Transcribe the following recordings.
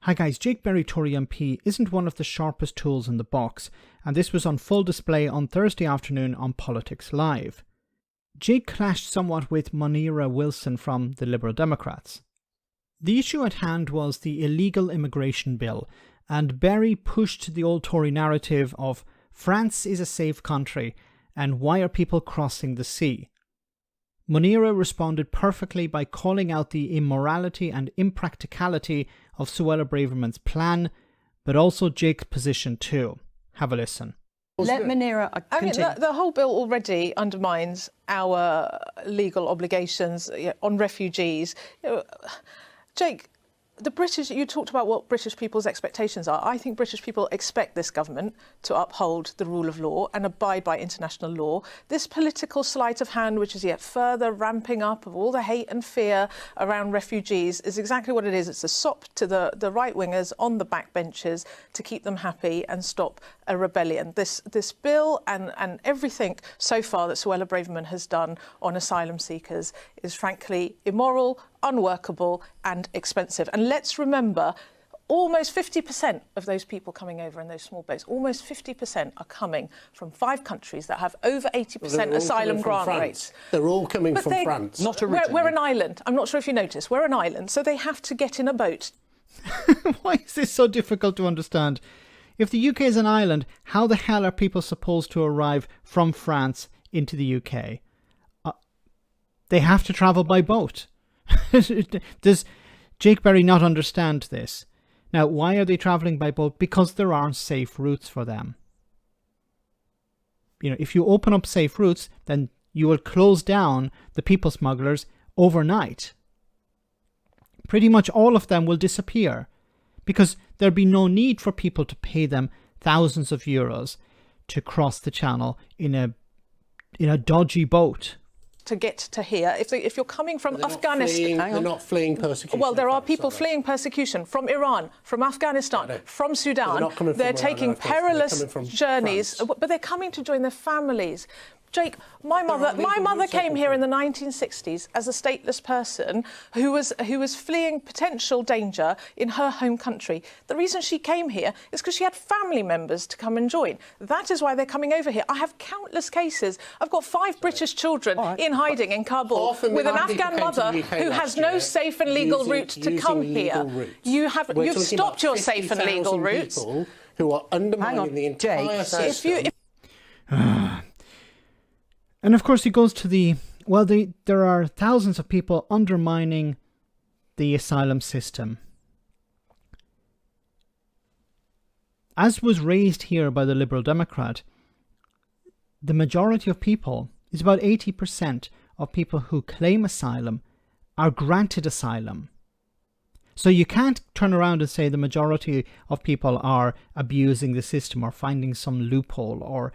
Hi guys, Jake Berry Tory MP isn't one of the sharpest tools in the box, and this was on full display on Thursday afternoon on Politics Live. Jake clashed somewhat with Munira Wilson from the Liberal Democrats. The issue at hand was the illegal immigration bill, and Berry pushed the old Tory narrative of France is a safe country and why are people crossing the sea? Munira responded perfectly by calling out the immorality and impracticality of Suella Braverman's plan, but also Jake's position too. Have a listen. Let Munira continue. I mean, the whole bill already undermines our legal obligations on refugees. Jake, the British, you talked about what British people's expectations are. I think British people expect this government to uphold the rule of law and abide by international law. This political sleight of hand, which is yet further ramping up of all the hate and fear around refugees, is exactly what it is. It's a sop to the right-wingers on the backbenches to keep them happy and stop a rebellion. This bill and everything so far that Suella Braverman has done on asylum seekers is frankly immoral, unworkable and expensive. And let's remember, almost 50% of those people coming over in those small boats, almost 50% are coming from 5 countries that have over 80% asylum grant rates. They're all coming from France. Not originally. We're an island. I'm not sure if you noticed. We're an island, so they have to get in a boat. Why is this so difficult to understand? If the UK is an island, how the hell are people supposed to arrive from France into the UK? They have to travel by boat. Does Jake Berry not understand this? Now, why are they travelling by boat? Because there aren't safe routes for them. You know, if you open up safe routes, then you will close down the people smugglers overnight. Pretty much all of them will disappear because there'll be no need for people to pay them thousands of euros to cross the channel in a dodgy boat. To get to here, if you're coming from Afghanistan, they're not fleeing persecution. Well, there are people fleeing persecution from Iran, from Afghanistan, from Sudan. They're taking perilous journeys, but they're coming to join their families. Jake, my mother came here in the 1960s as a stateless person who was fleeing potential danger in her home country. The reason she came here is because she had family members to come and join. That is why they're coming over here. I have countless cases. I've got 5 British children in hiding in Kabul with an Afghan mother who has no safe and legal route to come here. You've stopped your safe and legal routes. Who are undermining the entire system. And of course he goes to there are thousands of people undermining the asylum system. As was raised here by the Liberal Democrat, the majority of people, is about 80% of people who claim asylum are granted asylum. So you can't turn around and say the majority of people are abusing the system or finding some loophole or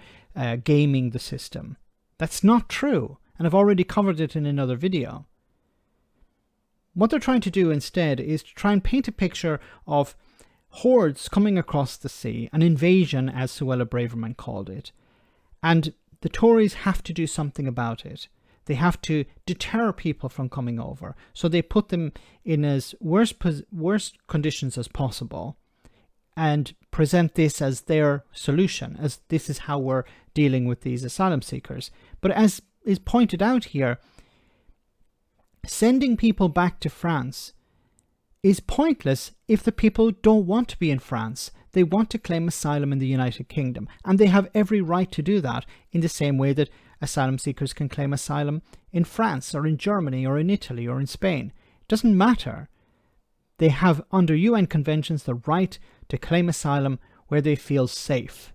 gaming the system. That's not true, and I've already covered it in another video. What they're trying to do instead is to try and paint a picture of hordes coming across the sea, an invasion as Suella Braverman called it. And the Tories have to do something about it. They have to deter people from coming over. So they put them in as worst conditions as possible and present this as their solution, as this is how we're dealing with these asylum seekers. But as is pointed out here, sending people back to France is pointless if the people don't want to be in France. They want to claim asylum in the United Kingdom, and they have every right to do that in the same way that asylum seekers can claim asylum in France or in Germany or in Italy or in Spain. It doesn't matter. They have, under UN conventions, the right to claim asylum where they feel safe.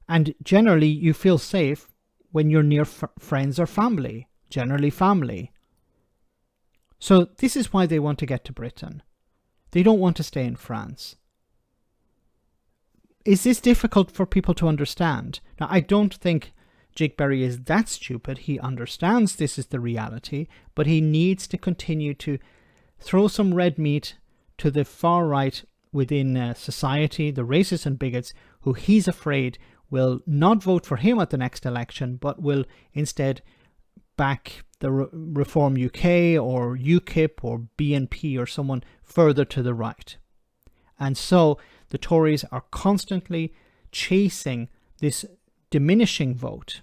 And generally, you feel safe when you're near friends or family, generally family. So this is why they want to get to Britain. They don't want to stay in France. Is this difficult for people to understand? Now, I don't think Jake Berry is that stupid. He understands this is the reality, but he needs to continue to throw some red meat to the far right within society, the racists and bigots, who he's afraid will not vote for him at the next election, but will instead back the Reform UK or UKIP or BNP or someone further to the right. And so the Tories are constantly chasing this diminishing vote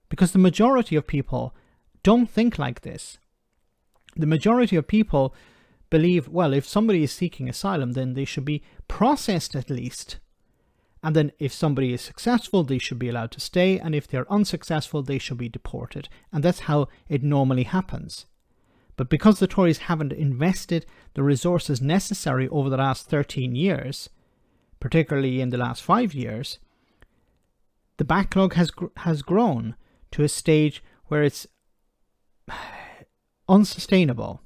because the majority of people don't think like this. The majority of people believe, well, if somebody is seeking asylum, then they should be processed at least. And then if somebody is successful, they should be allowed to stay. And if they're unsuccessful, they should be deported. And that's how it normally happens. But because the Tories haven't invested the resources necessary over the last 13 years, particularly in the last 5 years, the backlog has grown to a stage where it's unsustainable.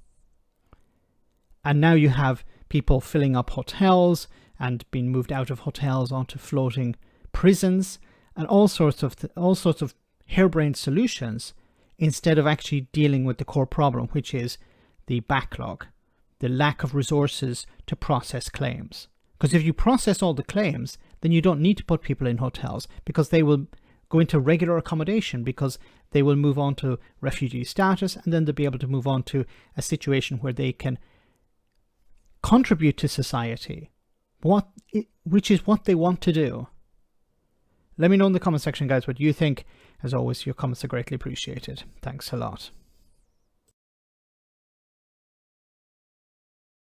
And now you have people filling up hotels and being moved out of hotels onto floating prisons and all sorts of harebrained solutions instead of actually dealing with the core problem, which is the backlog, the lack of resources to process claims. Because if you process all the claims, then you don't need to put people in hotels because they will go into regular accommodation because they will move on to refugee status and then they'll be able to move on to a situation where they can contribute to society, which is what they want to do. Let me know in the comment section, guys, what you think. As always, your comments are greatly appreciated. Thanks a lot.